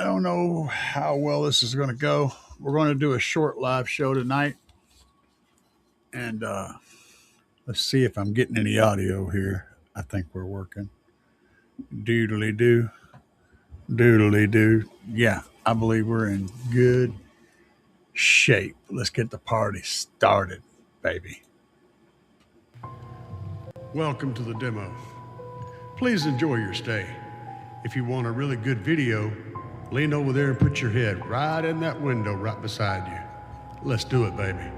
don't know how well this is going to go. We're going to do a short live show tonight, and let's see if I'm getting any audio here. I think we're working. Doodly doo, doodly doo. Yeah, I believe we're in good shape. Let's get the party started, baby. Welcome to the demo. Please enjoy your stay. If you want a really good video, lean over there and put your head right in that window right beside you. Let's do it, baby.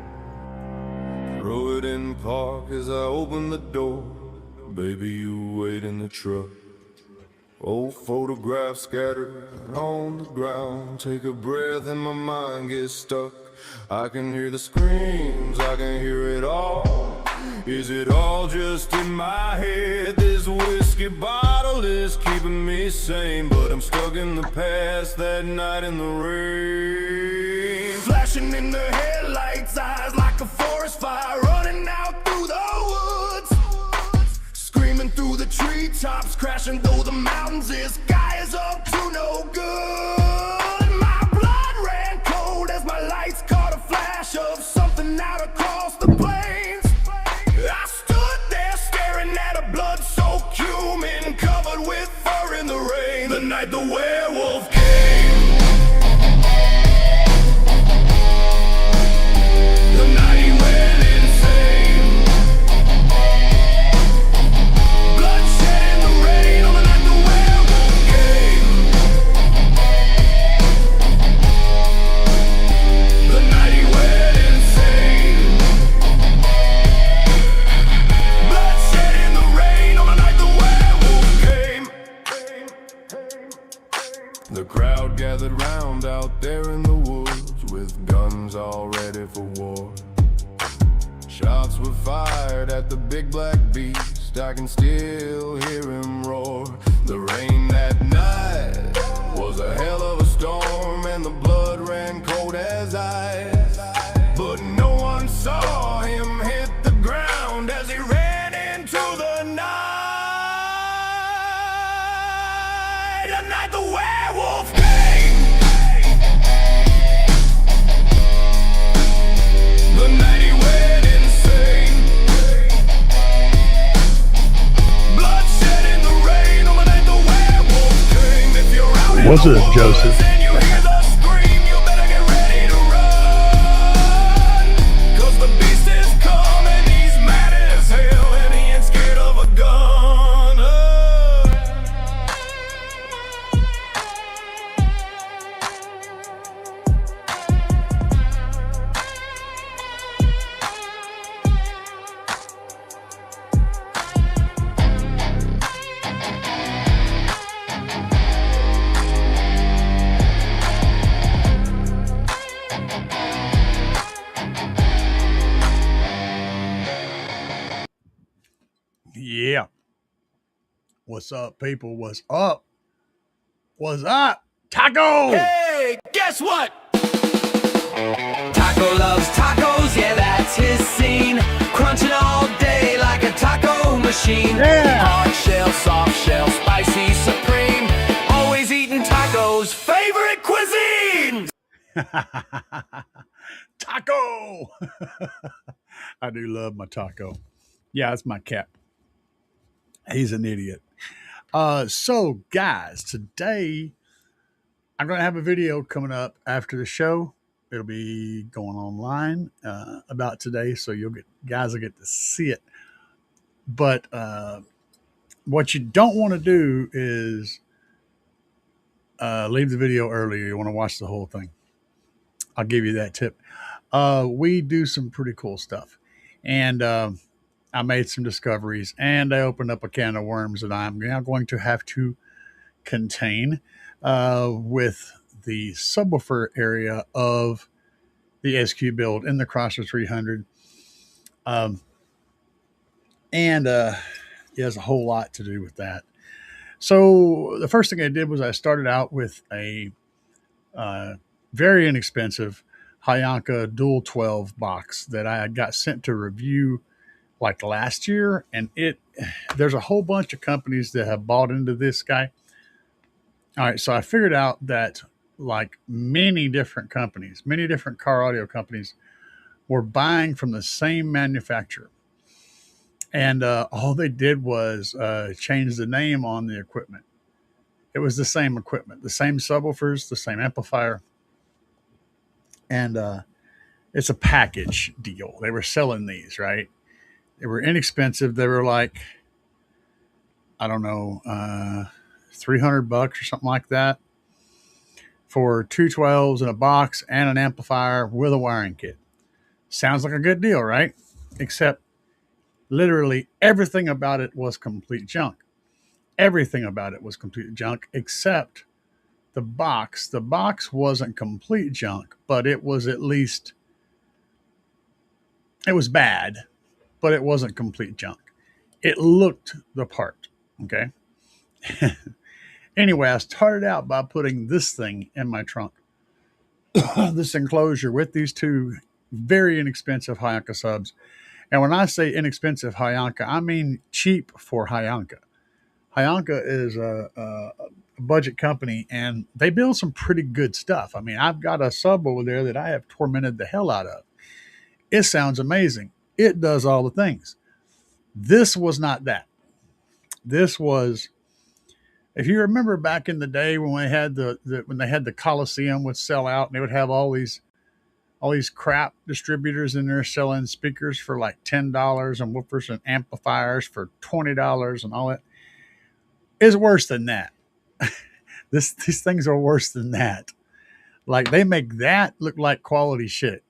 Throw it in park as I open the door. Baby, you wait in the truck. Old photographs scattered on the ground. Take a breath and my mind gets stuck. I can hear the screams, I can hear it all. Is it all just in my head? This whiskey bottle is keeping me sane, but I'm stuck in the past, that night in the rain. Flashing in the headlights, eyes like a forest fire, running out through the woods. Screaming through the treetops, crashing through the mountains. This guy is up to no good. My blood ran cold as my lights caught a flash of something out across the plains. I stood there staring at a blood-soaked human covered with fur in the rain. The night the werewolf came. The night he went insane. Bloodshed in the rain on the night the werewolf came. The night he went insane. Bloodshed in the rain on the night the werewolf came. The crowd gathered round out there in the woods with guns all ready for war. Shots were fired at the big black beast. I can still hear him roar. The rain that night was a hell of a storm, and the blood ran cold as ice. But no one saw him hit the ground as he ran into the night. The night the werewolf came. The night he went insane. Bloodshed in the rain on the night the werewolf came. If you're out in What's the it, woods Joseph? and you hear the scream, you better get ready to run. 'Cause the beast is coming, he's mad as hell, and he ain't scared of a gun. Yeah. What's up, people? What's up? What's up? Taco! Hey, guess what? Taco loves tacos, yeah, that's his scene. Crunching all day like a taco machine. Yeah. Hard shell, soft shell, spicy, supreme. Always eating tacos, favorite cuisine. Taco! I do love my taco. Yeah, that's my cat. He's an idiot. So, guys, today I'm going to have a video coming up after the show. It'll be going online about today, so guys will get to see it. But what you don't want to do is leave the video early. You want to watch the whole thing. I'll give you that tip. We do some pretty cool stuff, and I made some discoveries, and I opened up a can of worms that I'm now going to have to contain with the subwoofer area of the SQ build in the Crosser 300. And there's a whole lot to do with that. So the first thing I did was I started out with a very inexpensive Hayanka Dual 12 box that I got sent to review like last year, and there's a whole bunch of companies that have bought into this guy. All right, so I figured out that like many different companies, many different car audio companies were buying from the same manufacturer. And all they did was change the name on the equipment. It was the same equipment, the same subwoofers, the same amplifier. And it's a package deal. They were selling these, right? They were inexpensive. They were like, I don't know, $300 or something like that for two 12s in a box and an amplifier with a wiring kit. Sounds like a good deal, right? Except literally everything about it was complete junk. Everything about it was complete junk except the box. The box wasn't complete junk, but it was at least, it was bad, but it wasn't complete junk. It looked the part. Okay. Anyway, I started out by putting this thing in my trunk, this enclosure with these two very inexpensive Hayanka subs. And when I say inexpensive Hayanka, I mean cheap for Hayanka. Hayanka is a budget company and they build some pretty good stuff. I mean, I've got a sub over there that I have tormented the hell out of. It sounds amazing. It does all the things. This was not that. This was, if you remember back in the day when we had when they had the Coliseum would sell out and they would have all these crap distributors in there selling speakers for like $10 and woofers and amplifiers for $20 and all that. It's worse than that. These things are worse than that. Like they make that look like quality shit.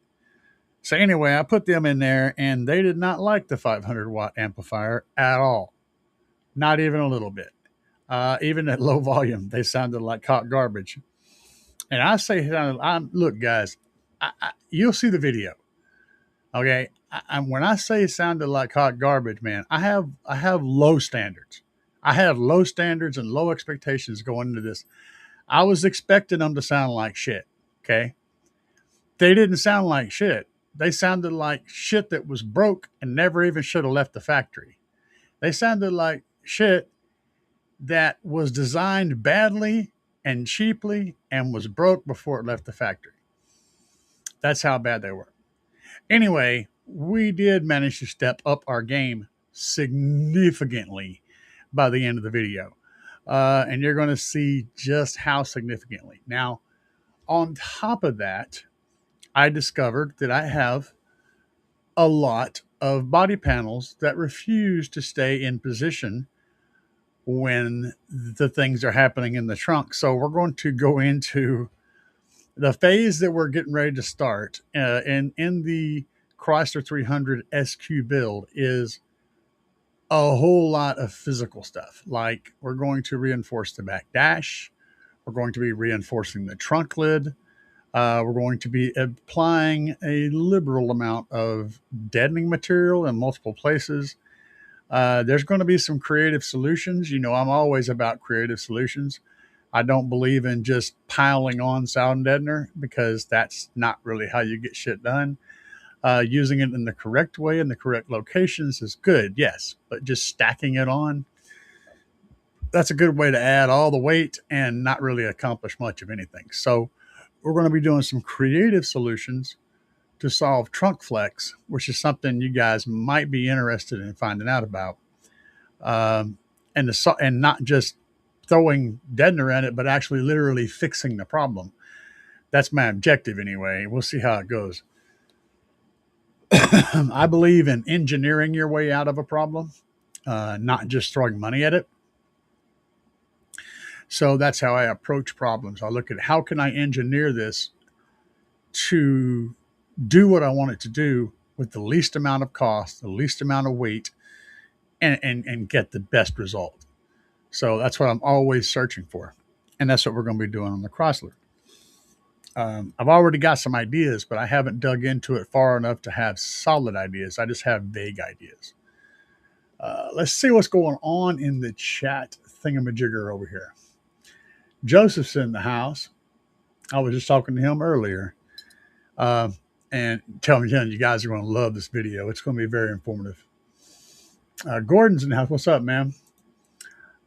So anyway, I put them in there and they did not like the 500-watt amplifier at all. Not even a little bit. Even at low volume, they sounded like hot garbage. And I say, look, guys, you'll see the video. Okay, when I say it sounded like hot garbage, man, I have low standards. I have low standards and low expectations going into this. I was expecting them to sound like shit. Okay, they didn't sound like shit. They sounded like shit that was broke and never even should have left the factory. They sounded like shit that was designed badly and cheaply and was broke before it left the factory. That's how bad they were. Anyway, we did manage to step up our game significantly by the end of the video. And you're going to see just how significantly. Now, on top of that, I discovered that I have a lot of body panels that refuse to stay in position when the things are happening in the trunk. So we're going to go into the phase that we're getting ready to start in the Chrysler 300 SQ build is a whole lot of physical stuff. Like we're going to reinforce the back dash. We're going to be reinforcing the trunk lid. We're going to be applying a liberal amount of deadening material in multiple places. There's going to be some creative solutions. You know, I'm always about creative solutions. I don't believe in just piling on sound deadener because that's not really how you get shit done. Using it in the correct way in the correct locations is good, yes, but just stacking it on, that's a good way to add all the weight and not really accomplish much of anything. So we're going to be doing some creative solutions to solve trunk flex, which is something you guys might be interested in finding out about. And not just throwing deadener at it, but actually literally fixing the problem. That's my objective anyway. We'll see how it goes. I believe in engineering your way out of a problem, not just throwing money at it. So that's how I approach problems. I look at how can I engineer this to do what I want it to do with the least amount of cost, the least amount of weight, and get the best result. So that's what I'm always searching for. And that's what we're going to be doing on the Chrysler. I've already got some ideas, but I haven't dug into it far enough to have solid ideas. I just have vague ideas. Let's see what's going on in the chat thingamajigger over here. Joseph's in the house. I was just talking to him earlier. And tell me, you guys are going to love this video. It's going to be very informative. Gordon's in the house. What's up, man?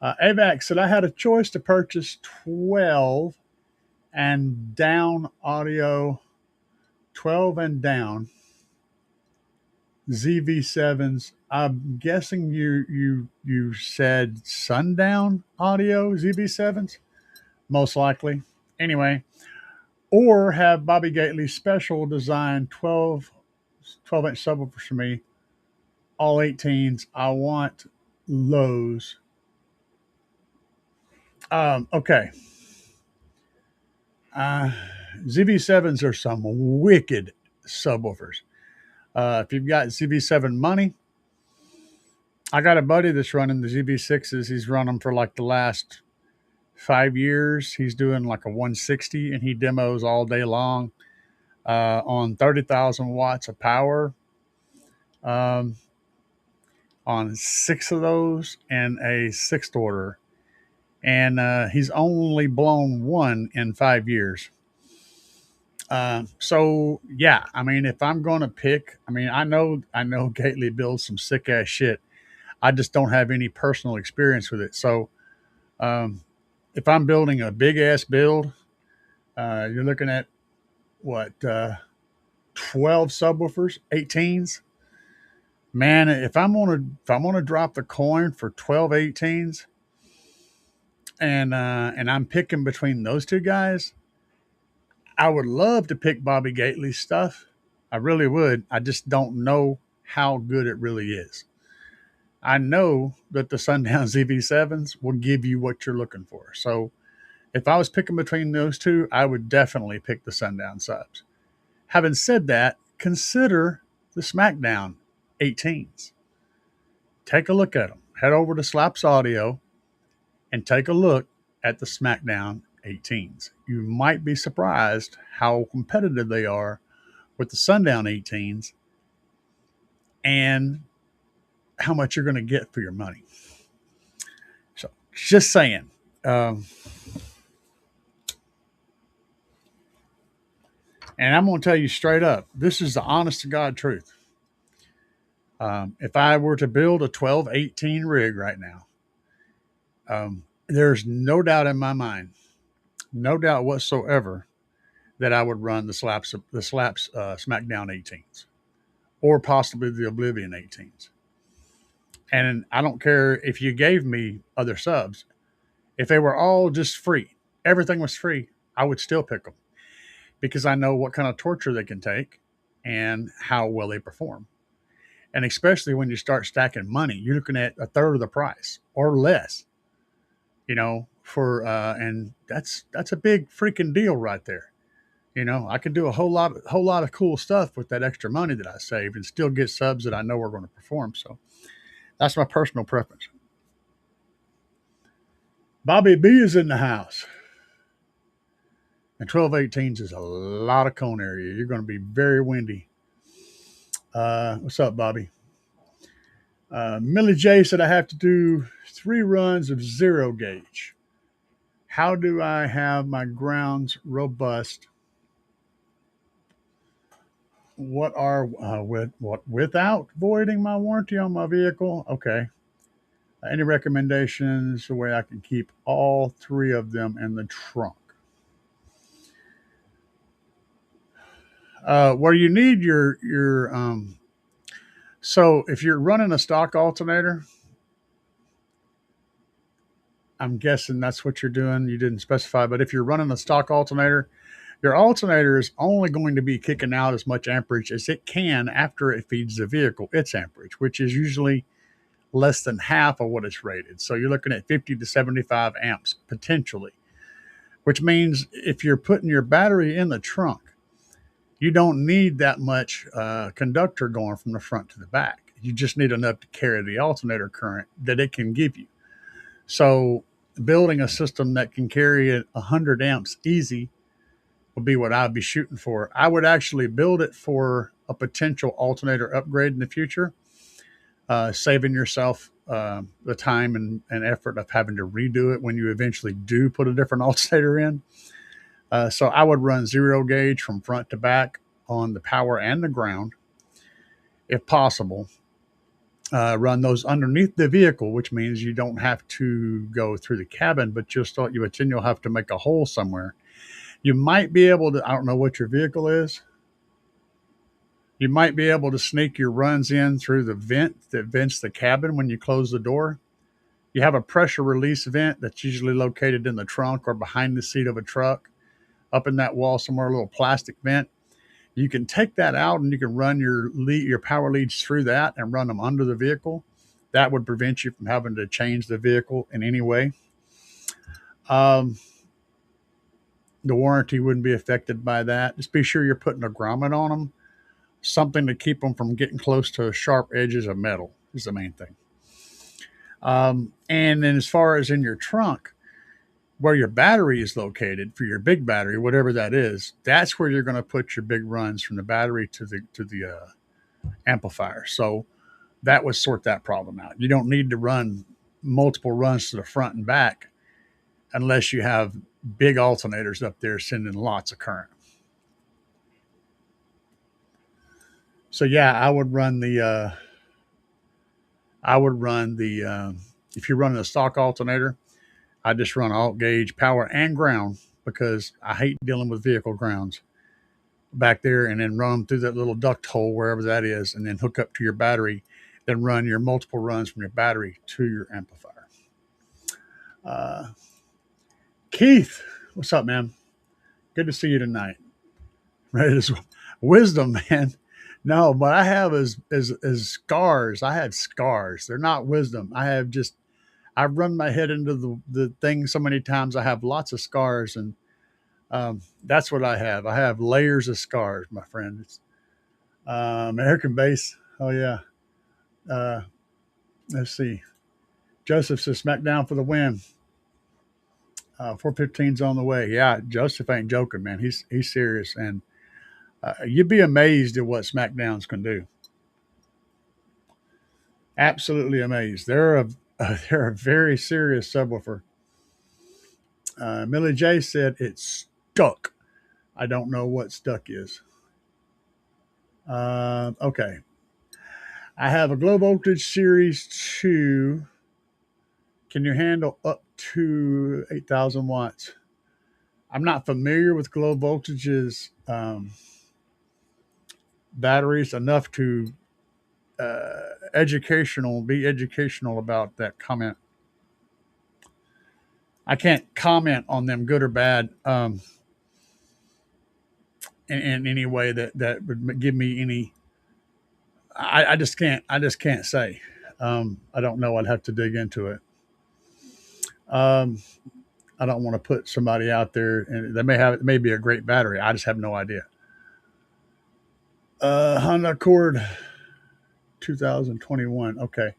AVAC said, I had a choice to purchase 12 and down audio, 12 and down, ZV7s. I'm guessing you said sundown audio ZV7s, most likely. Anyway, or have Bobby Gately special design 12-inch subwoofers for me, all 18s. I want lows. Okay. ZV7s are some wicked subwoofers. If you've got ZV7 money, I got a buddy that's running the ZV6s. He's run them for like the last 5 years. He's doing like a 160 and he demos all day long on 30,000 watts of power on 6 of those and a 6th order. And he's only blown one in 5 years. So yeah, I mean, if I'm going to pick, I mean, I know Gately builds some sick ass shit. I just don't have any personal experience with it. So, if I'm building a big ass build, you're looking at what, 12 subwoofers, 18s, man. If I'm going to drop the coin for 12 18s and I'm picking between those two guys, I would love to pick Bobby Gately's stuff. I really would. I just don't know how good it really is. I know that the Sundown ZV7s will give you what you're looking for. So if I was picking between those two, I would definitely pick the Sundown subs. Having said that, consider the SmackDown 18s. Take a look at them. Head over to Slaps Audio and take a look at the SmackDown 18s. You might be surprised how competitive they are with the Sundown 18s and how much you're going to get for your money. So just saying. And I'm going to tell you straight up, this is the honest to God truth. If I were to build a 12-18 rig right now, there's no doubt in my mind, no doubt whatsoever, that I would run the Slaps SmackDown 18s or possibly the Oblivion 18s. And I don't care if you gave me other subs. If they were all just free, everything was free, I would still pick them because I know what kind of torture they can take and how well they perform. And especially when you start stacking money, you're looking at a third of the price or less, and that's a big freaking deal right there. I could do a whole lot of cool stuff with that extra money that I saved and still get subs that I know are going to perform. So that's my personal preference. Bobby B is in the house. And 12-18s is a lot of cone area. You're going to be very windy. What's up, Bobby? Millie J said I have to do 3 runs of 0 gauge. How do I have my grounds robust? What are without voiding my warranty on my vehicle? Okay. Any recommendations the way I can keep all 3 of them in the trunk? Where you need your so if you're running a stock alternator, I'm guessing that's what you're doing. You didn't specify, but if you're running a stock alternator, your alternator is only going to be kicking out as much amperage as it can after it feeds the vehicle its amperage, which is usually less than half of what it's rated. So you're looking at 50 to 75 amps potentially, which means if you're putting your battery in the trunk, you don't need that much conductor going from the front to the back. You just need enough to carry the alternator current that it can give you. So building a system that can carry 100 amps easy would be what I'd be shooting for. I would actually build it for a potential alternator upgrade in the future, saving yourself the time and effort of having to redo it when you eventually do put a different alternator in. So I would run 0 gauge from front to back on the power and the ground, if possible. Run those underneath the vehicle, which means you don't have to go through the cabin, but you'll have to make a hole somewhere You might be able to, I don't know what your vehicle is. You might be able to sneak your runs in through the vent that vents the cabin when you close the door. You have a pressure release vent that's usually located in the trunk or behind the seat of a truck, up in that wall somewhere, a little plastic vent. You can take that out and you can run your power leads through that and run them under the vehicle. That would prevent you from having to change the vehicle in any way. Um, the warranty wouldn't be affected by that. Just be sure you're putting a grommet on them, something to keep them from getting close to sharp edges of metal is the main thing. And then as far as in your trunk, where your battery is located for your big battery, whatever that is, that's where you're going to put your big runs from the battery to the amplifier. So that would sort that problem out. You don't need to run multiple runs to the front and back unless you have big alternators up there sending lots of current. So yeah, I would run the if you're running a stock alternator, I just run alt gauge, power, and ground because I hate dealing with vehicle grounds back there, and then run them through that little duct hole wherever that is, and then hook up to your battery, then run your multiple runs from your battery to your amplifier. Keith, what's up, man? Good to see you tonight. Right, is wisdom, man. No, what I have is scars. I have scars. They're not wisdom. I've run my head into the thing so many times. I have lots of scars, and that's what I have. I have layers of scars, my friend. It's American base. Oh yeah. Let's see. Joseph says SmackDown for the win. 415's on the way. Yeah, Joseph ain't joking, man. He's serious, and you'd be amazed at what SmackDowns can do. Absolutely amazed. They're a very serious subwoofer. Millie J said it's stuck. I don't know what stuck is. Okay. I have a Glow Voltage Series 2. Can you handle up to 8,000 watts? I'm not familiar with Glow Voltage's batteries enough to be educational about that comment. I can't comment on them, good or bad, in any way that would give me any. I just can't say. I don't know. I'd have to dig into it. I don't want to put somebody out there, and it may be a great battery. I just have no idea. Honda Accord 2021. Okay.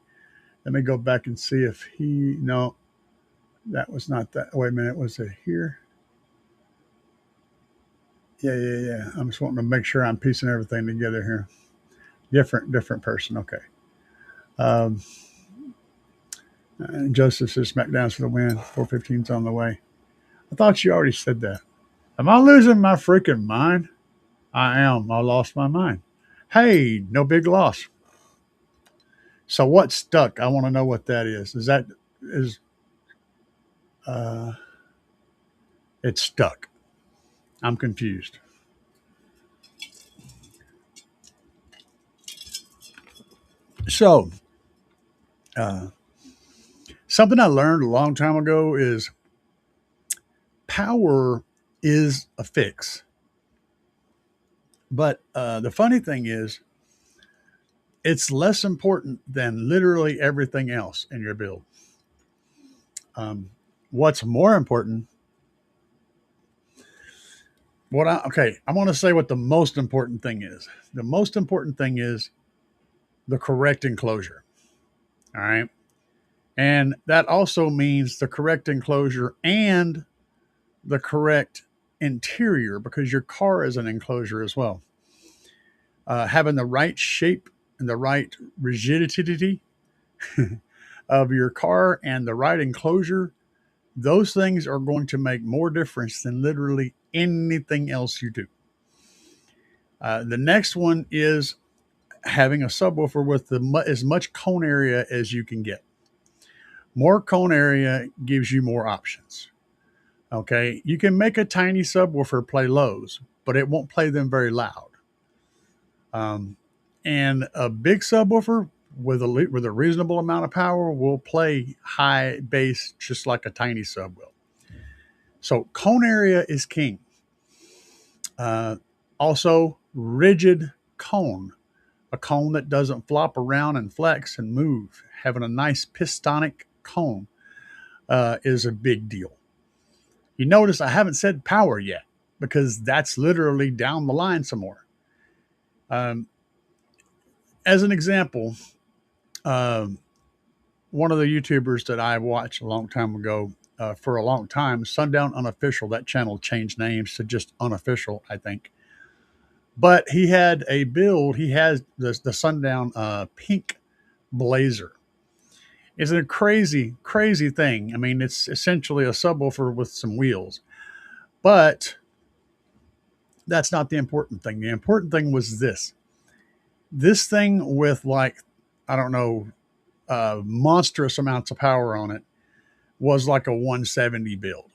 Let me go back and see if no, that was not that. Wait a minute. Was it here? Yeah. I'm just wanting to make sure I'm piecing everything together here. Different person. Okay. Joseph says SmackDown's for the win. 415's on the way. I thought you already said that. Am I losing my freaking mind? I am. I lost my mind. Hey, no big loss. So what's stuck? I want to know what that is. It's stuck. I'm confused. So, something I learned a long time ago is power is a fix. But the funny thing is, it's less important than literally everything else in your build. What's more important? I want to say what the most important thing is. The most important thing is the correct enclosure. All right. And that also means the correct enclosure and the correct interior, because your car is an enclosure as well. Having the right shape and the right rigidity of your car and the right enclosure, those things are going to make more difference than literally anything else you do. The next one is having a subwoofer with as much cone area as you can get. More cone area gives you more options. Okay, you can make a tiny subwoofer play lows, but it won't play them very loud. Um, and a big subwoofer with a reasonable amount of power will play high bass just like a tiny sub will. So cone area is king. Uh, Also, rigid cone, a cone that doesn't flop around and flex and move. Having a nice pistonic cone is a big deal. You notice I haven't said power yet because that's literally down the line some more. Um, as an example, um, one of the YouTubers that I watched a long time ago, for a long time, Sundown Unofficial, that channel changed names to just Unofficial, I think. But he had a build, he has the Sundown Pink Blazer. It's a crazy, crazy thing. I mean, it's essentially a subwoofer with some wheels. But that's not the important thing. The important thing was this thing with, like, I don't know, monstrous amounts of power on it was like a 170 build,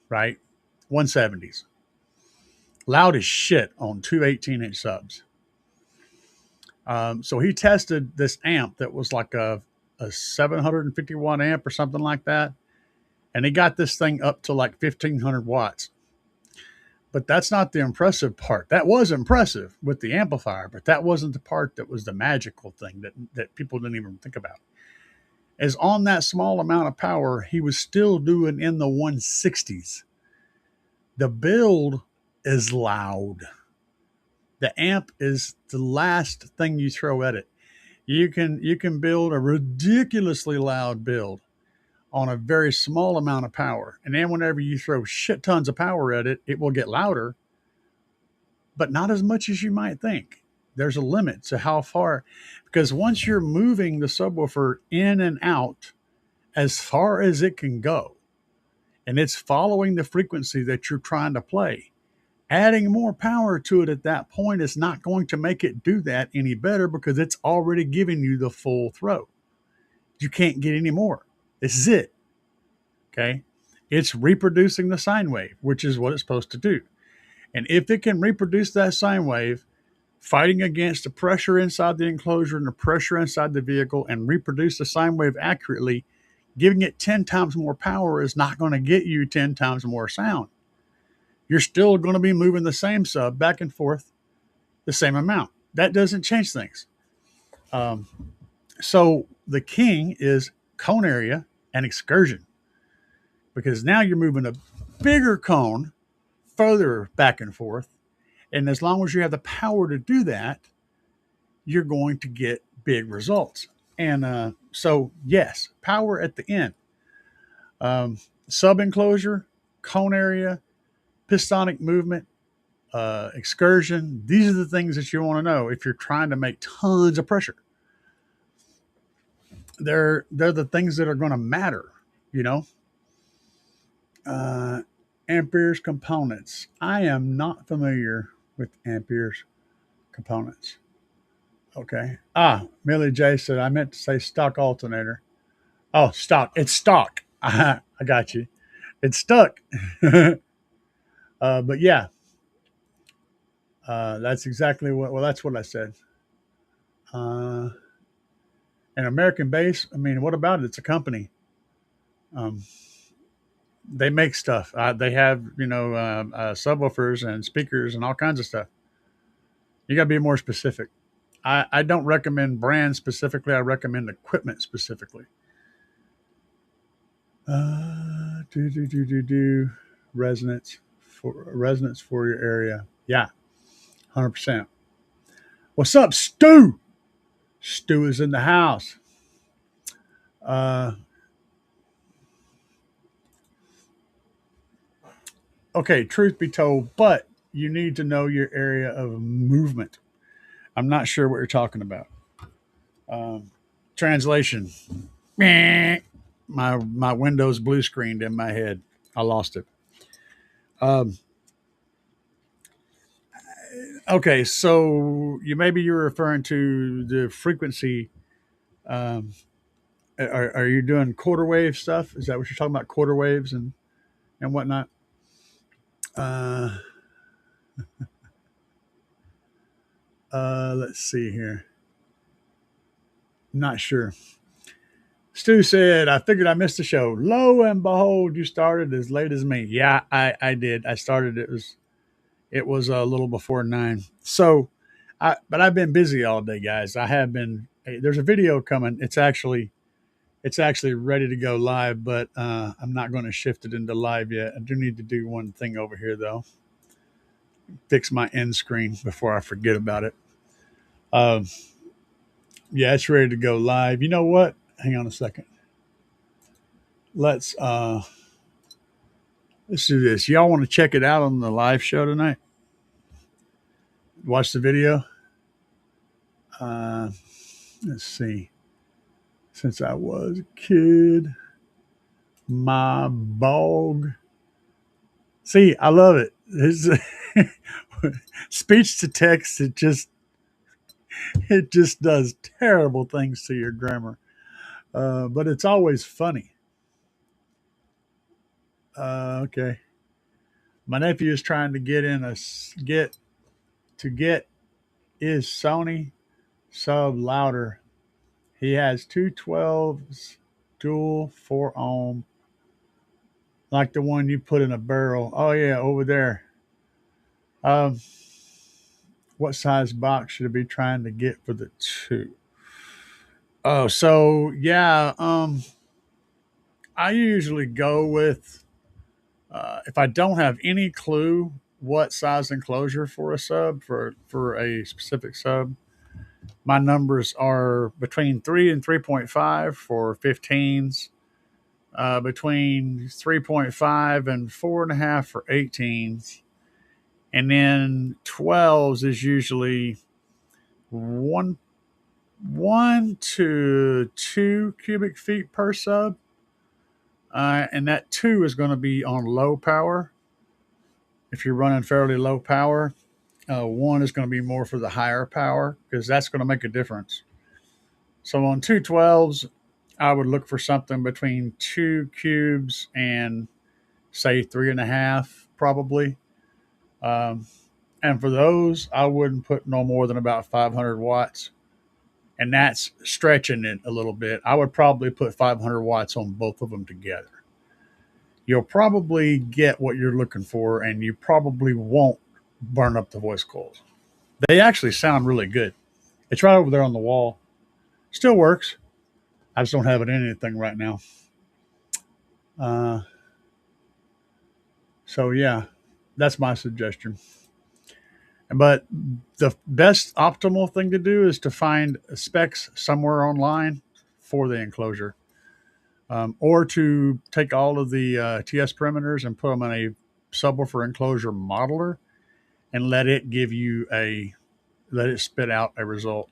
right? 170s. Loud as shit on two 18-inch subs. So he tested this amp that was like a 751 amp or something like that. And he got this thing up to like 1500 watts. But that's not the impressive part. That was impressive with the amplifier, but that wasn't the part that was the magical thing that people didn't even think about. As on that small amount of power, he was still doing in the 160s. The build is loud. The amp is the last thing you throw at it. You can build a ridiculously loud build on a very small amount of power. And then whenever you throw shit tons of power at it, it will get louder, but not as much as you might think. There's a limit to how far, because once you're moving the subwoofer in and out as far as it can go, and it's following the frequency that you're trying to play, adding more power to it at that point is not going to make it do that any better because it's already giving you the full throw. You can't get any more. This is it. Okay. It's reproducing the sine wave, which is what it's supposed to do. And if it can reproduce that sine wave, fighting against the pressure inside the enclosure and the pressure inside the vehicle and reproduce the sine wave accurately, giving it 10 times more power is not going to get you 10 times more sound. You're still going to be moving the same sub back and forth the same amount. That doesn't change things. So the king is cone area and excursion, because now you're moving a bigger cone further back and forth. And as long as you have the power to do that, you're going to get big results. And so, yes, power at the end. Sub enclosure, cone area, pistonic movement, excursion. These are the things that you want to know if you're trying to make tons of pressure. They're the things that are going to matter, you know. Ampere's components. I am not familiar with Ampere's components. Okay. Millie J said I meant to say stock alternator. Oh, stock. It's stock. I got you. It's stuck. But yeah, that's exactly what. Well, that's what I said. An American base. I mean, what about it? It's a company. They make stuff. They have, subwoofers and speakers and all kinds of stuff. You got to be more specific. I don't recommend brands specifically. I recommend equipment specifically. Resonance for your area. Yeah, 100%. What's up, Stu? Stu is in the house. Okay, truth be told, but you need to know your area of movement. I'm not sure what you're talking about. Translation. My Windows blue screened in my head. I lost it. Okay, so you're referring to the frequency. Um, are you doing quarter wave stuff? Is that what you're talking about? Quarter waves and whatnot? Uh, let's see here. Not sure. Stu said, I figured I missed the show. Lo and behold, you started as late as me. Yeah, I did. I started, it was a little before 9. So but I've been busy all day, guys. I have been. Hey, there's a video coming. It's actually ready to go live, but I'm not going to shift it into live yet. I do need to do one thing over here though. Fix my end screen before I forget about it. Um, yeah, it's ready to go live. You know what? Hang on a second. Let's uh let's do this. Y'all want to check it out on the live show tonight? Watch the video. Uh, let's see. Since I was a kid, my bog. See, I love it. It's speech to text. It just does terrible things to your grammar, but it's always funny. Okay, my nephew is trying to get his Sony sub louder. He has two 12s, dual 4 ohm, like the one you put in a barrel. Oh yeah, over there. Um, what size box should I be trying to get for the two? Oh, so yeah. I usually go with if I don't have any clue what size enclosure for a sub for a specific sub. My numbers are between 3 and 3.5 for 15s, between 3.5 and 4.5 for 18s, and then 12s is usually one 1 to 2 cubic feet per sub, and that 2 is going to be on low power. If you're running fairly low power, 1 is going to be more for the higher power because that's going to make a difference. So on 212s, I would look for something between 2 cubes and say 3.5, probably. Um, and for those, I wouldn't put no more than about 500 watts. And that's stretching it a little bit. I would probably put 500 watts on both of them together. You'll probably get what you're looking for, and you probably won't burn up the voice coils. They actually sound really good. It's right over there on the wall. Still works. I just don't have it in anything right now. Uh, so yeah, that's my suggestion. But the best optimal thing to do is to find specs somewhere online for the enclosure, or to take all of the TS perimeters and put them in a subwoofer enclosure modeler and let it spit out a result.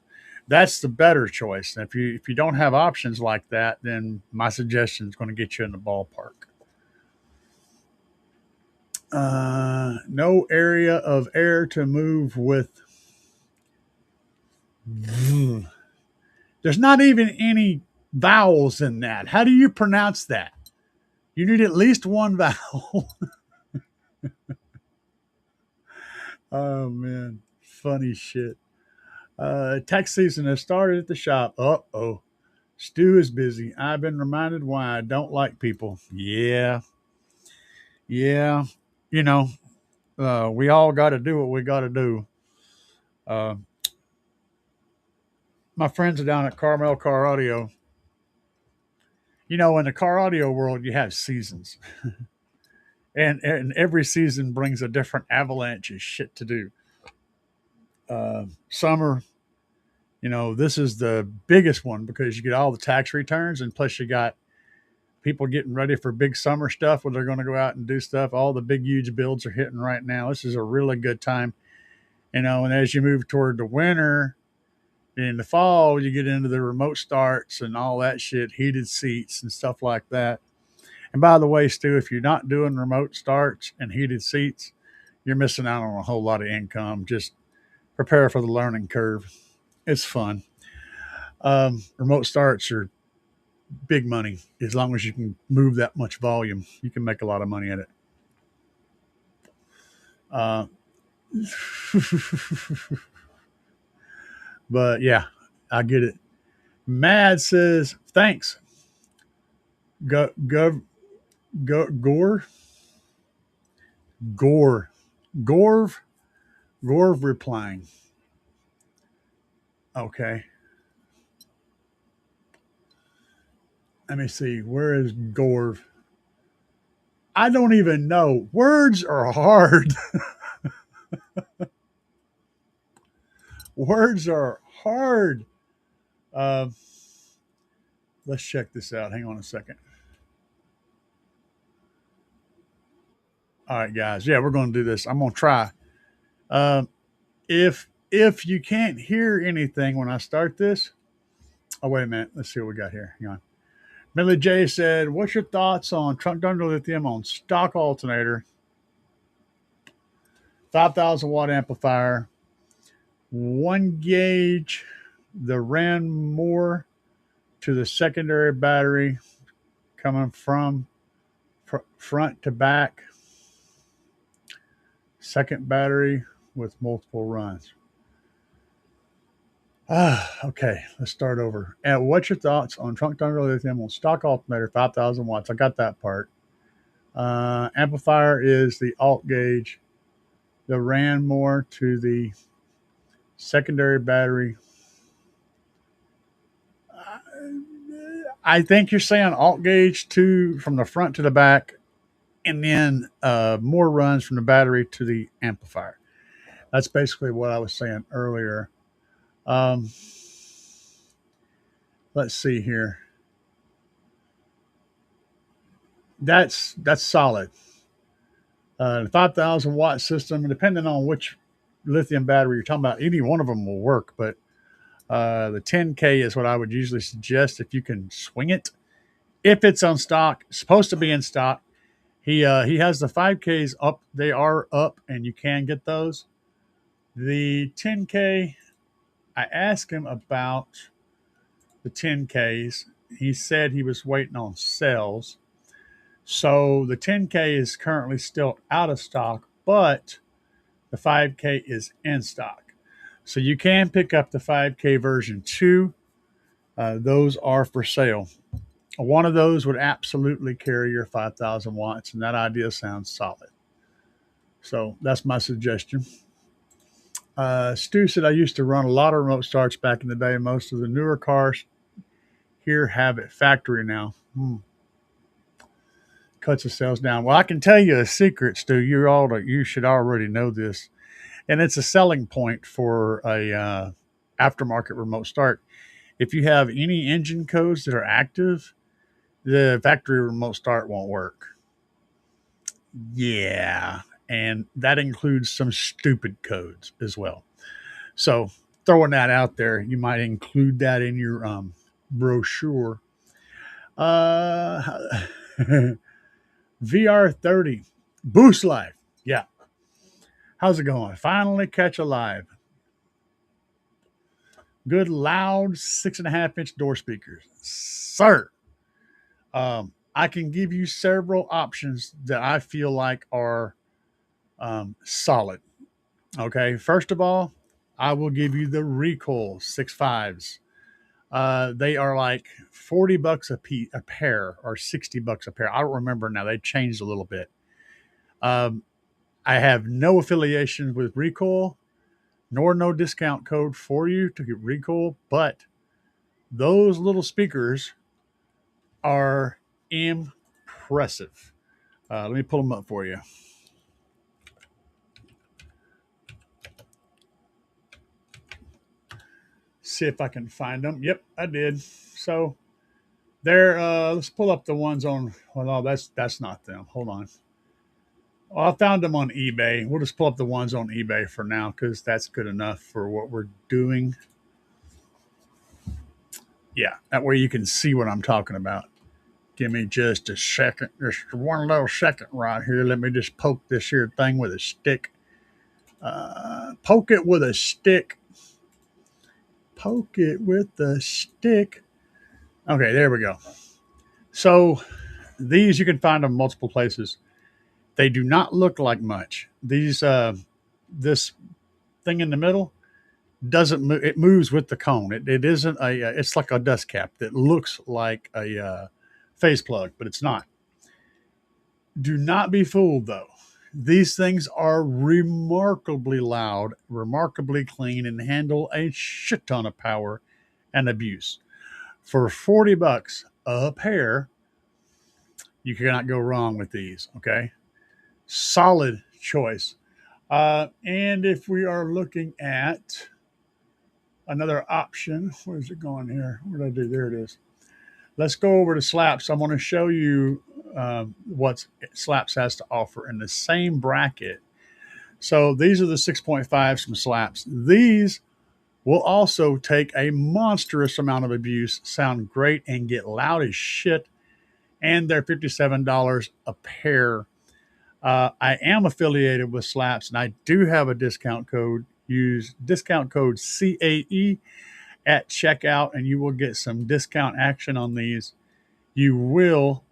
That's the better choice. If you don't have options like that, then my suggestion is going to get you in the ballpark. No area of air to move with. There's not even any vowels in that. How do you pronounce that? You need at least one vowel. Oh man, funny shit. Tax season has started at the shop. Oh, Stu is busy. I've been reminded why I don't like people. Yeah, yeah. You know, we all got to do what we got to do. Uh, my friends are down at Carmel Car Audio. In the car audio world, you have seasons, and every season brings a different avalanche of shit to do. Summer, this is the biggest one because you get all the tax returns, and plus you got people getting ready for big summer stuff where they're going to go out and do stuff. All the big, huge builds are hitting right now. This is a really good time, and as you move toward the winter, in the fall, you get into the remote starts and all that shit, heated seats and stuff like that. And by the way, Stu, if you're not doing remote starts and heated seats, you're missing out on a whole lot of income. Just prepare for the learning curve. It's fun. Remote starts are big money. As long as you can move that much volume, you can make a lot of money at it. Uh, but yeah, I get it. Mad says, thanks. Go, go, Gore, Gore, Gorv, Gorv replying. Okay. Let me see. Where is Gorv? I don't even know. Words are hard. Words are hard. Uh, let's check this out. Hang on a second. All right, guys. Yeah, we're going to do this. I'm going to try. Um, if you can't hear anything when I start this, oh wait a minute. Let's see what we got here. Hang on. Millie J said, "What's your thoughts on Trunk Thunder Lithium on stock alternator, 5,000 watt amplifier, 1 gauge, the ran more to the secondary battery coming from front to back, second battery with multiple runs." Okay, let's start over. And what's your thoughts on Trunk Thunder Lithium on stock alternator, 5,000 watts? I got that part. Amplifier is the alt gauge. The ran more to the secondary battery. I think you're saying alt gauge to from the front to the back, and then more runs from the battery to the amplifier. That's basically what I was saying earlier. Um, let's see here. That's solid. The 5,000 watt system, depending on which lithium battery you're talking about, any one of them will work. But the 10K is what I would usually suggest if you can swing it. If it's on stock, it's supposed to be in stock. He has the 5Ks up. They are up, and you can get those. The 10K, I asked him about the 10Ks. He said he was waiting on sales. So the 10K is currently still out of stock, but the 5K is in stock. So you can pick up the 5K version 2. Those are for sale. One of those would absolutely carry your 5,000 watts, and that idea sounds solid. So that's my suggestion. Stu said, I used to run a lot of remote starts back in the day. Most of the newer cars here have it factory now. Cuts the sales down. Well, I can tell you a secret, Stu. You should already know this, and it's a selling point for a aftermarket remote start. If you have any engine codes that are active, the factory remote start won't work. Yeah, and that includes some stupid codes as well. So throwing that out there, you might include that in your brochure. Uh, VR30 Boost Life. Yeah. How's it going? Finally catch a live. Good loud 6.5-inch door speakers. Sir. I can give you several options that I feel like are solid. Okay. First of all, I will give you the Recoil 6.5s. They are like $40 a pair or $60 a pair. I don't remember now. They changed a little bit. I have no affiliation with Recoil, nor no discount code for you to get Recoil, but those little speakers are impressive. Let me pull them up for you. See if I can find them. Yep, I did. So there. Let's pull up the ones on. Well, no, that's not them. Hold on. Well, I found them on eBay. We'll just pull up the ones on eBay for now because that's good enough for what we're doing. Yeah, that way you can see what I'm talking about. Give me just a second, just one little second right here. Let me just poke this here thing with a stick. Poke it with a stick. Poke it with the stick. Okay, there we go. So these you can find them multiple places. They do not look like much. This thing in the middle doesn't move. It moves with the cone. It isn't it's like a dust cap that looks like a phase plug, but it's not. Do not be fooled though. These things are remarkably loud, remarkably clean, and handle a shit ton of power and abuse. For $40 a pair, you cannot go wrong with these. Okay, solid choice. And if we are looking at another option, where's it going here? What did I do? There it is. Let's go over to Slaps. I want to show you what Slaps has to offer in the same bracket. So these are the 6.5s from Slaps. These will also take a monstrous amount of abuse, sound great, and get loud as shit. And they're $57 a pair. I am affiliated with Slaps, and I do have a discount code. Use discount code CAE at checkout, and you will get some discount action on these. You will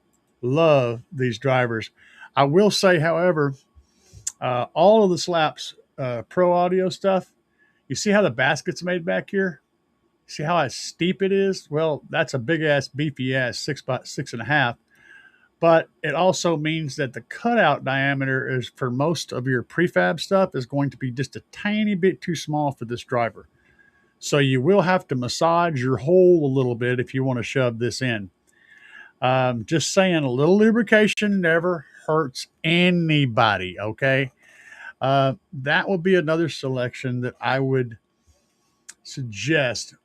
love these drivers. I will say, however, all of the Slaps Pro Audio stuff, you see how the basket's made back here? See how steep it is? Well, that's a big ass, beefy ass 6x6.5. But it also means that the cutout diameter is for most of your prefab stuff is going to be just a tiny bit too small for this driver. So you will have to massage your hole a little bit if you want to shove this in. Just saying, a little lubrication never hurts anybody, okay? That would be another selection that I would suggest.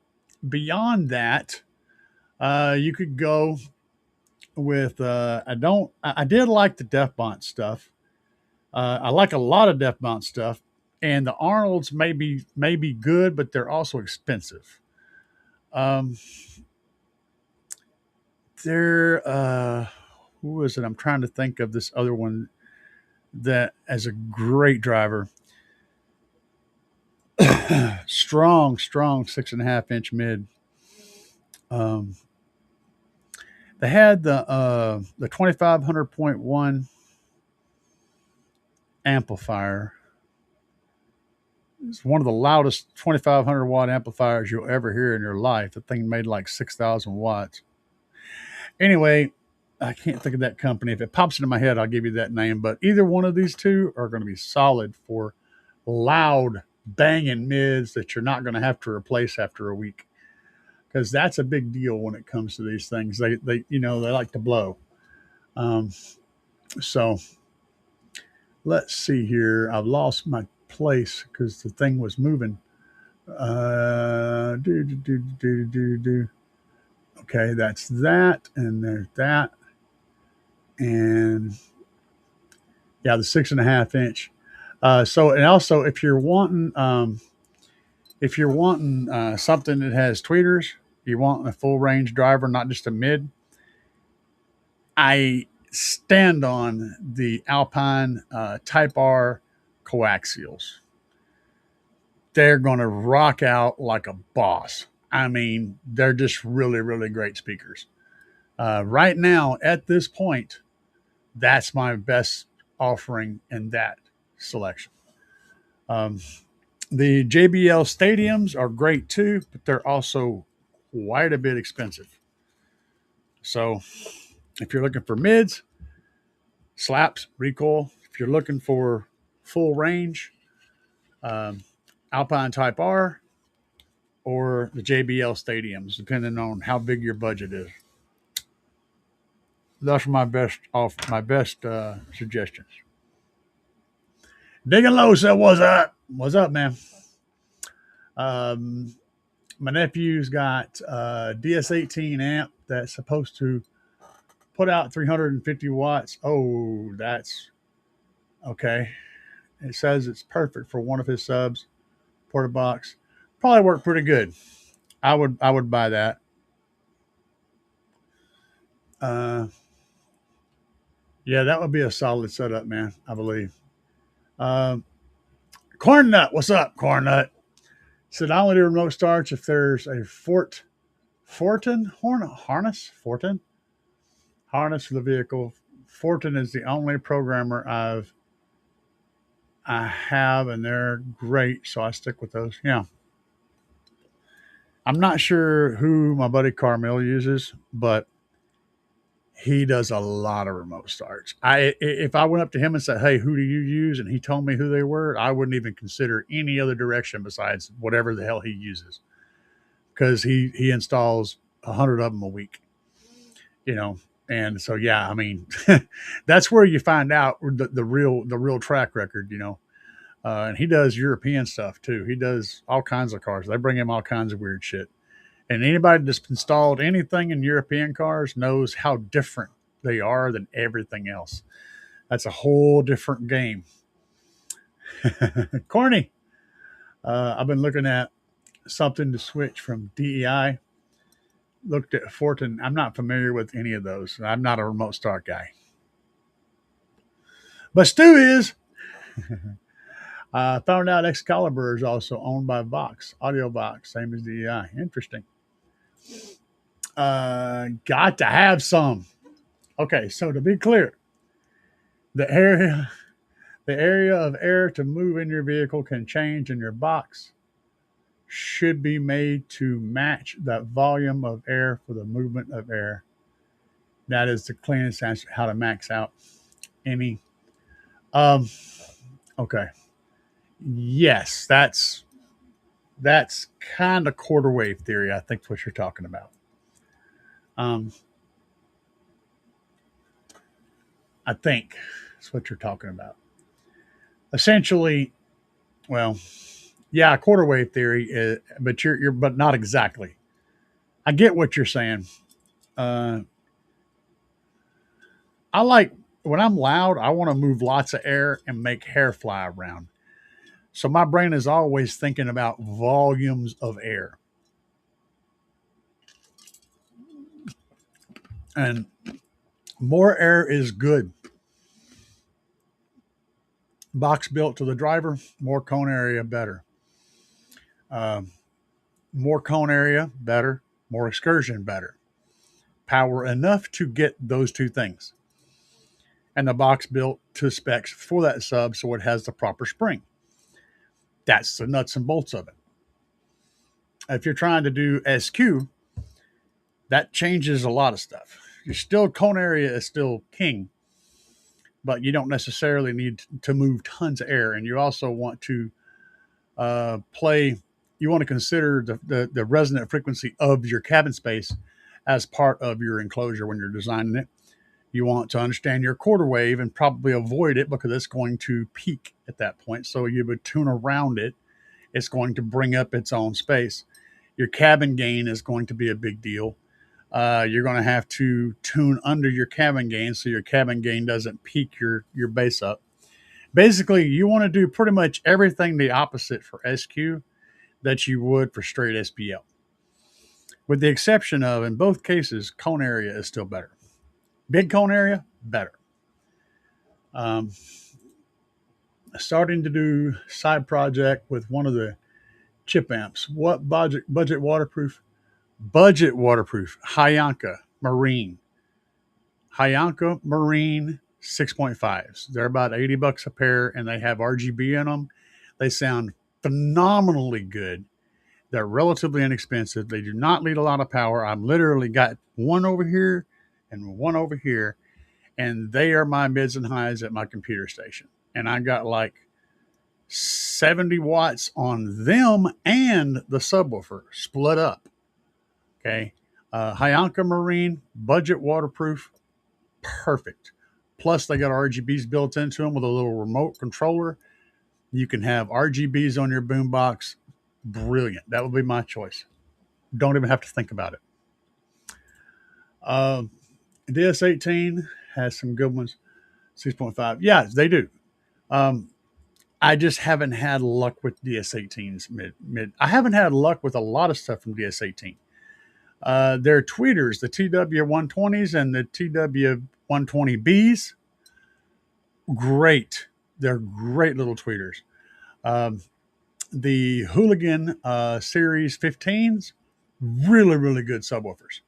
Beyond that, you could go with I did like the Defbont stuff. I like a lot of Defbont stuff, and the Arnold's may be good, but they're also expensive. Who is it? I'm trying to think of this other one that as a great driver. strong 6.5-inch mid. They had the 2500.1 amplifier. It's one of the loudest 2500 watt amplifiers you'll ever hear in your life. The thing made like 6,000 watts. Anyway, I can't think of that company. If it pops into my head, I'll give you that name. But either one of these two are going to be solid for loud banging mids that you're not going to have to replace after a week. Because that's a big deal when it comes to these things. They like to blow. So let's see here. I've lost my place because the thing was moving. Okay, that's that, and there's that, and yeah, the 6.5-inch. So, and also if you're wanting something that has tweeters, you want a full range driver, not just a mid. I stand on the Alpine Type R coaxials. They're going to rock out like a boss. I mean, they're just really, really great speakers. Right now, at this point, that's my best offering in that selection. The JBL Stadiums are great too, but they're also quite a bit expensive. So if you're looking for mids, Slaps, recoil. If you're looking for full range, Alpine Type R or the JBL Stadiums, depending on how big your budget is. Those are my best suggestions. Digging Low said, "What's up? What's up, man?" My nephew's got a DS18 amp that's supposed to put out 350 watts. Oh, that's okay. It says it's perfect for one of his subs, porta box. Probably work pretty good. I would buy that. Yeah, that would be a solid setup, man. I believe. Corn Nut, what's up, Corn Nut? Said I only do remote starts if there's a Fortin harness for the vehicle. Fortin is the only programmer I have, and they're great, so I stick with those. Yeah, I'm not sure who my buddy Carmel uses, but he does a lot of remote starts. If I went up to him and said, "Hey, who do you use?" and he told me who they were, I wouldn't even consider any other direction besides whatever the hell he uses, because he installs 100 of them a week, you know. And so yeah, I mean, that's where you find out the real track record, you know. And he does European stuff too. He does all kinds of cars. They bring him all kinds of weird shit. And anybody that's installed anything in European cars knows how different they are than everything else. That's a whole different game. Corny. I've been looking at something to switch from DEI. Looked at Fortin. I'm not familiar with any of those. I'm not a remote start guy. But Stu is. I found out Excalibur is also owned by Vox, Audio Vox, same as DEI. Interesting. Got to have some. Okay, so to be clear, the area of air to move in your vehicle can change, and your box should be made to match that volume of air for the movement of air. That is the cleanest answer how to max out any. Okay. Yes, that's kind of quarter wave theory. I think what you're talking about. I think that's what you're talking about. Essentially, well, yeah, quarter wave theory, but but not exactly. I get what you're saying. I like when I'm loud, I want to move lots of air and make hair fly around. So my brain is always thinking about volumes of air. And more air is good. Box built to the driver, more cone area, better. More cone area, better. More excursion, better. Power enough to get those two things. And the box built to specs for that sub so it has the proper spring. That's the nuts and bolts of it. If you're trying to do SQ, that changes a lot of stuff. Your still cone area is still king, but you don't necessarily need to move tons of air. And you also want to you want to consider the resonant frequency of your cabin space as part of your enclosure when you're designing it. You want to understand your quarter wave and probably avoid it because it's going to peak at that point. So you would tune around it. It's going to bring up its own space. Your cabin gain is going to be a big deal. You're going to have to tune under your cabin gain so your cabin gain doesn't peak your bass up. Basically, you want to do pretty much everything the opposite for SQ that you would for straight SPL. With the exception of, in both cases, cone area is still better. Big cone area, better. Starting to do side project with one of the chip amps. What budget waterproof? Budget waterproof. Hayanka Marine. Hayanka Marine 6.5s. They're about $80 a pair, and they have RGB in them. They sound phenomenally good. They're relatively inexpensive. They do not need a lot of power. I've literally got one over here and one over here, and they are my mids and highs at my computer station. And I got like 70 watts on them and the subwoofer split up. Okay. Hayanka Marine, budget waterproof, perfect. Plus, they got RGBs built into them with a little remote controller. You can have RGBs on your boombox. Brilliant. That would be my choice. Don't even have to think about it. DS18 has some good ones. 6.5. Yeah, they do. I just haven't had luck with DS18s mid. I haven't had luck with a lot of stuff from DS18. Their tweeters, the TW120s and the TW120Bs, great. They're great little tweeters. The Hooligan Series 15s, really, really good subwoofers.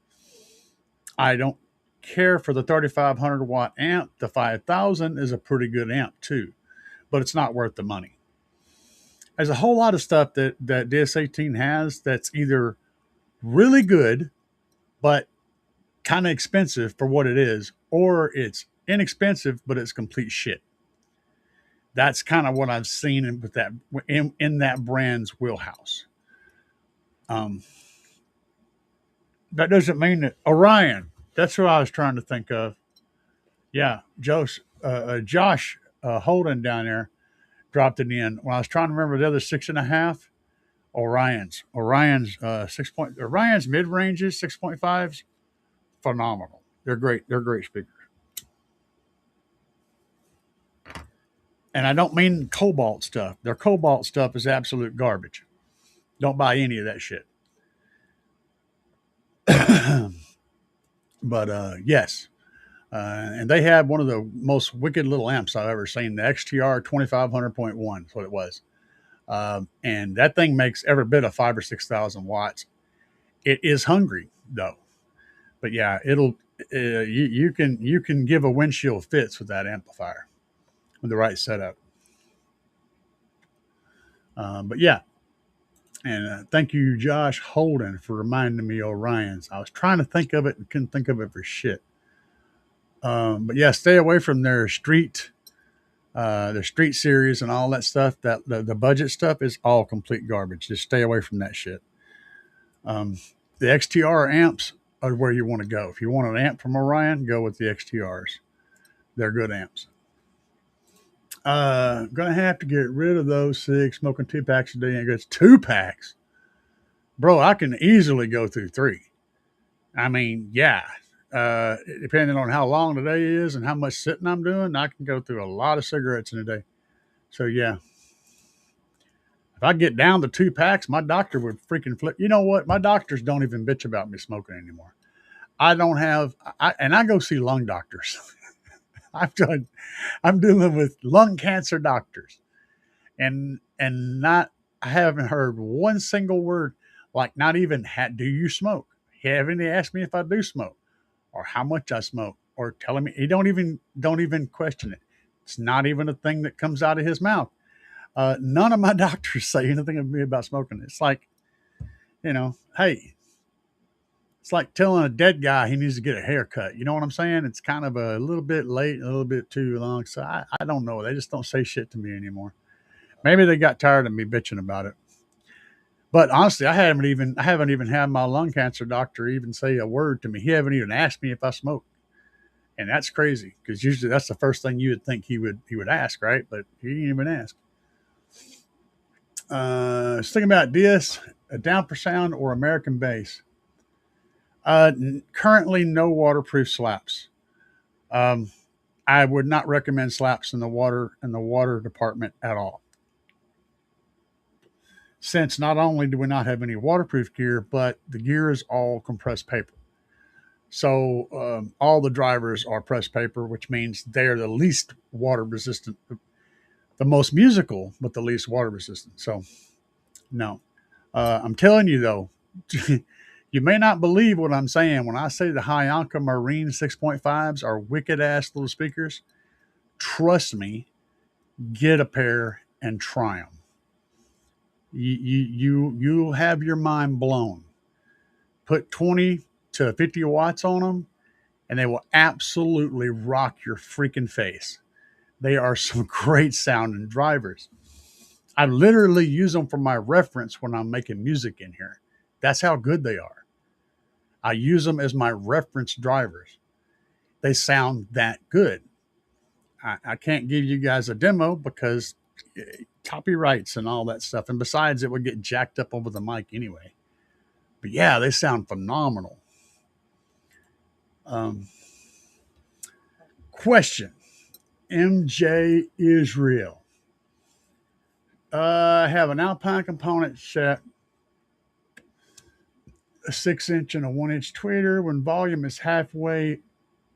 I don't care for the 3,500 watt amp, the 5,000 is a pretty good amp too, but it's not worth the money. There's a whole lot of stuff that DS18 has that's either really good, but kind of expensive for what it is, or it's inexpensive, but it's complete shit. That's kind of what I've seen with that in that brand's wheelhouse. That doesn't mean that Orion. That's who I was trying to think of. Yeah, Josh Holden down there dropped it in. When I was trying to remember the other 6.5, Orion's 6 point. Orion's mid ranges 6.5s, phenomenal. They're great. They're great speakers. And I don't mean Cobalt stuff. Their Cobalt stuff is absolute garbage. Don't buy any of that shit. But yes, and they had one of the most wicked little amps I've ever seen. The XTR 2500.1 is what it was, and that thing makes every bit of 5,000 or 6,000 watts. It is hungry though, but yeah, it'll you can give a windshield fits with that amplifier with the right setup. But yeah, and thank you, Josh Holden, for reminding me of Orion's. I was trying to think of it and couldn't think of it for shit. But yeah, stay away from their street series and all that stuff. That the budget stuff is all complete garbage. Just stay away from that shit. The XTR amps are where you want to go. If you want an amp from Orion, go with the XTRs. They're good amps. Gonna have to get rid of those 6, smoking 2 packs a day. And it gets 2 packs. Bro, I can easily go through 3. I mean, yeah. Depending on how long the day is and how much sitting I'm doing, I can go through a lot of cigarettes in a day. So yeah. If I get down to 2 packs, my doctor would freaking flip. You know what? My doctors don't even bitch about me smoking anymore. I don't have, and I go see lung doctors. I'm dealing with lung cancer doctors, and I haven't heard one single word, like not even, do you smoke? He haven't asked me if I do smoke or how much I smoke or telling me. He don't even question it. It's not even a thing that comes out of his mouth. None of my doctors say anything to me about smoking. It's like, hey, it's like telling a dead guy he needs to get a haircut. You know what I'm saying? It's kind of a little bit late, a little bit too long. So I don't know. They just don't say shit to me anymore. Maybe they got tired of me bitching about it. But honestly, I haven't even had my lung cancer doctor even say a word to me. He haven't even asked me if I smoke. And that's crazy because usually that's the first thing you would think he would ask, right? But he didn't even ask. Thinking about this, a Downper Sound or American bass. Currently, no waterproof slaps. I would not recommend slaps in the water department at all. Since not only do we not have any waterproof gear, but the gear is all compressed paper. So all the drivers are pressed paper, which means they're the least water resistant, the most musical, but the least water resistant. So no, I'm telling you though, you may not believe what I'm saying when I say the Hayanka Marine 6.5s are wicked ass little speakers. Trust me, get a pair and try them. You'll have your mind blown. Put 20 to 50 watts on them, and they will absolutely rock your freaking face. They are some great sounding drivers. I literally use them for my reference when I'm making music in here. That's how good they are. I use them as my reference drivers. They sound that good. I can't give you guys a demo because copyrights and all that stuff. And besides, it would get jacked up over the mic anyway. But yeah, they sound phenomenal. Question. MJ Israel. I have an Alpine component set, a 6-inch and a 1-inch tweeter. When volume is halfway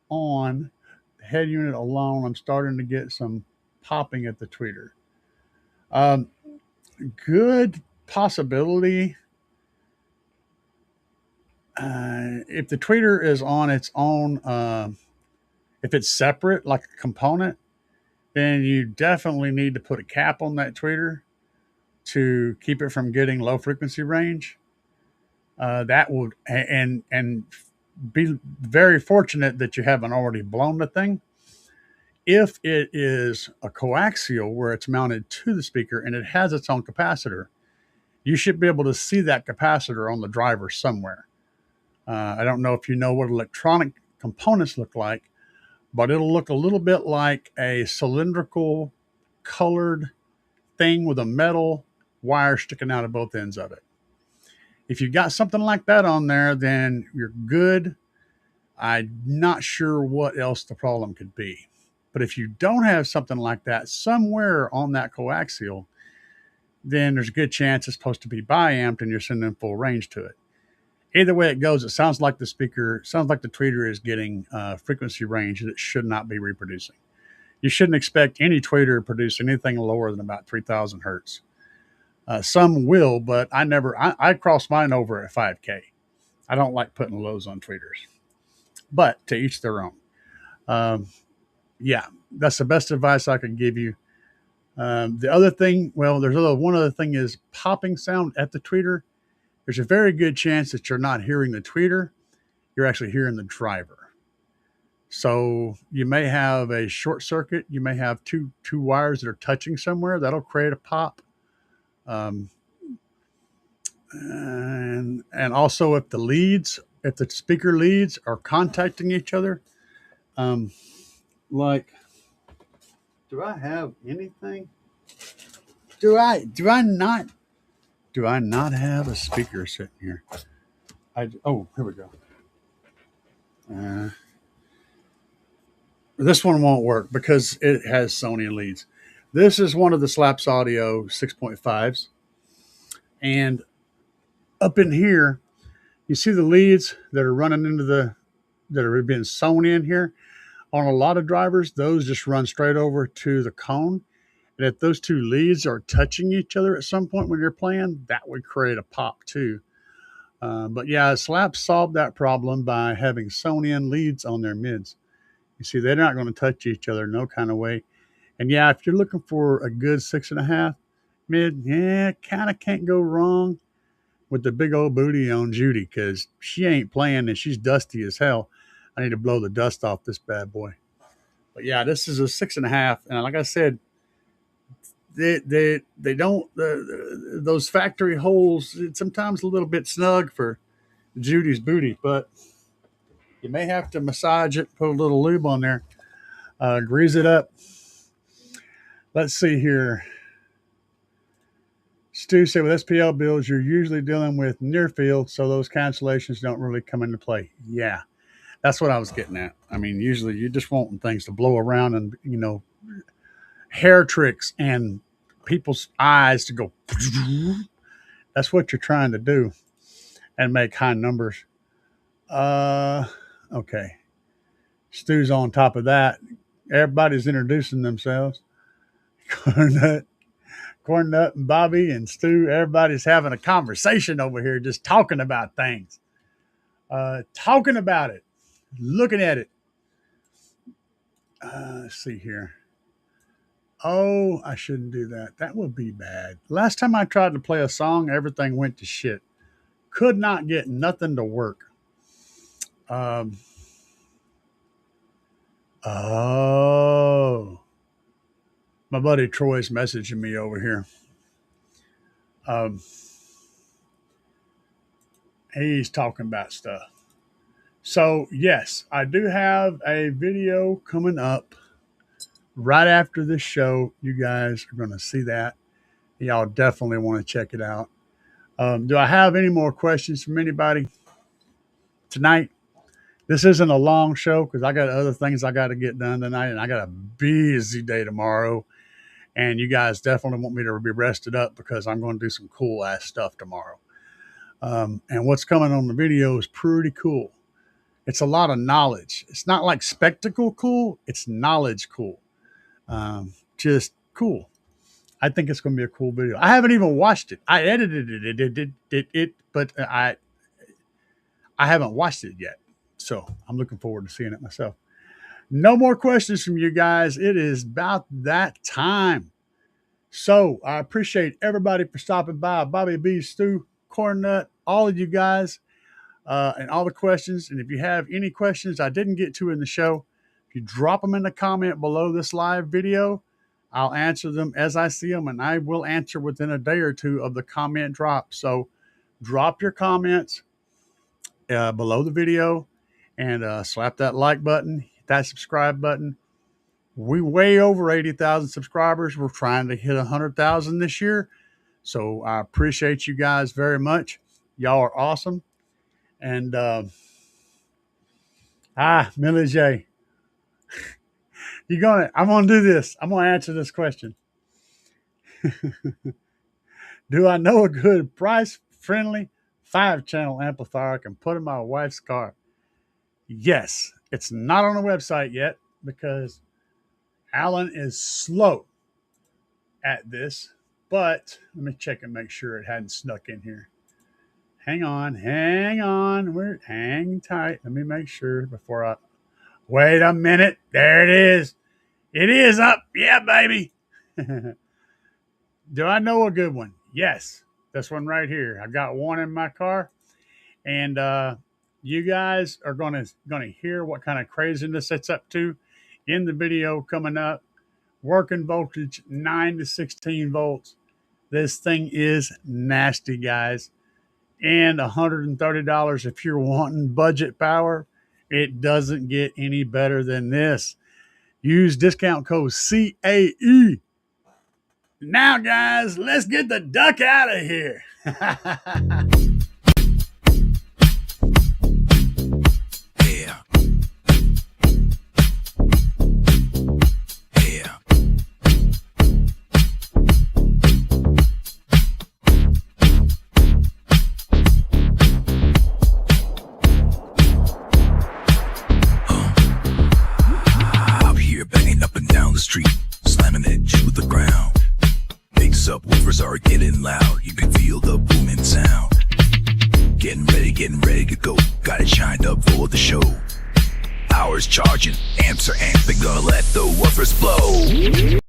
on the head unit alone, I'm starting to get some popping at the tweeter. Good possibility if the tweeter is on its own, if it's separate, like a component, then you definitely need to put a cap on that tweeter to keep it from getting low frequency range. That would and be very fortunate that you haven't already blown the thing. If it is a coaxial where it's mounted to the speaker and it has its own capacitor, you should be able to see that capacitor on the driver somewhere. I don't know if you know what electronic components look like, but it'll look a little bit like a cylindrical colored thing with a metal wire sticking out of both ends of it. If you got something like that on there, then you're good. I'm not sure what else the problem could be. But if you don't have something like that somewhere on that coaxial, then there's a good chance it's supposed to be biamped and you're sending full range to it. Either way it goes, it sounds like the tweeter is getting frequency range that it should not be reproducing. You shouldn't expect any tweeter to produce anything lower than about 3,000 hertz. Some will, but I cross mine over at 5K. I don't like putting lows on tweeters, but to each their own. Yeah, that's the best advice I could give you. The other thing, well, one other thing is popping sound at the tweeter. There's a very good chance that you're not hearing the tweeter. You're actually hearing the driver. So you may have a short circuit. You may have two wires that are touching somewhere. That'll create a pop. And also if the speaker leads are contacting each other, like, do I have anything? Do I not have a speaker sitting here? Here we go. This one won't work because it has Sony leads. This is one of the Slaps Audio 6.5s. And up in here, you see the leads that are running that are being sewn in here. On a lot of drivers, those just run straight over to the cone. And if those two leads are touching each other at some point when you're playing, that would create a pop too. But yeah, Slap solved that problem by having sewn in leads on their mids. You see, they're not going to touch each other no kind of way. And yeah, if you're looking for a good 6.5 mid, yeah, kind of can't go wrong with the big old booty on Judy because she ain't playing and she's dusty as hell. I need to blow the dust off this bad boy. But yeah, this is a 6.5. And like I said, they don't, those factory holes, it's sometimes a little bit snug for Judy's booty, but you may have to massage it, put a little lube on there, grease it up. Let's see here. Stu said with SPL builds, you're usually dealing with near field, so those cancellations don't really come into play. Yeah, that's what I was getting at. I mean, usually you're just wanting things to blow around and, hair tricks and people's eyes to go. That's what you're trying to do and make high numbers. Okay. Stu's on top of that. Everybody's introducing themselves. Cornnut and Bobby and Stu, everybody's having a conversation over here, just talking about things. Talking about it. Looking at it. Let's see here. Oh, I shouldn't do that. That would be bad. Last time I tried to play a song, everything went to shit. Could not get nothing to work. My buddy Troy's messaging me over here. He's talking about stuff. So, yes, I do have a video coming up right after this show. You guys are going to see that. Y'all definitely want to check it out. Do I have any more questions from anybody tonight? This isn't a long show because I got other things I got to get done tonight, and I got a busy day tomorrow. And you guys definitely want me to be rested up because I'm going to do some cool ass stuff tomorrow. And what's coming on the video is pretty cool. It's a lot of knowledge. It's not like spectacle cool. It's knowledge cool. Just cool. I think it's going to be a cool video. I haven't even watched it. I edited it, but I haven't watched it yet, so I'm looking forward to seeing it myself. No more questions from you guys. It is about that time. So I appreciate everybody for stopping by. Bobby B, Stu, Cornut, all of you guys, and all the questions. And if you have any questions I didn't get to in the show, if you drop them in the comment below this live video, I'll answer them as I see them, and I will answer within a day or two of the comment drop. So drop your comments below the video and slap that like button, hit that subscribe button. We way over 80,000 subscribers. We're trying to hit 100,000 this year. So I appreciate you guys very much. Y'all are awesome. And Millie J, I'm gonna do this. I'm gonna answer this question. Do I know a good price-friendly 5-channel amplifier I can put in my wife's car? Yes. It's not on the website yet because Alan is slow at this, but let me check and make sure it hadn't snuck in here. Hang on. We're hang tight. Let me make sure before I wait a minute. There it is. It is up. Yeah, baby. Do I know a good one? Yes. This one right here. I got one in my car, and you guys are gonna hear what kind of craziness it's up to in the video coming up. Working voltage 9 to 16 volts. This thing is nasty, guys. And $130 if you're wanting budget power. It doesn't get any better than this. Use discount code CAE. Now, guys, let's get the duck out of here. Yeah. Yeah. Out here banging up and down the street, slamming it to the ground. Big subwoofers are getting loud. You can feel the booming sound. Getting ready to go. Got it shined up for the show. Power's charging, amps are amping, gonna let the woofers blow.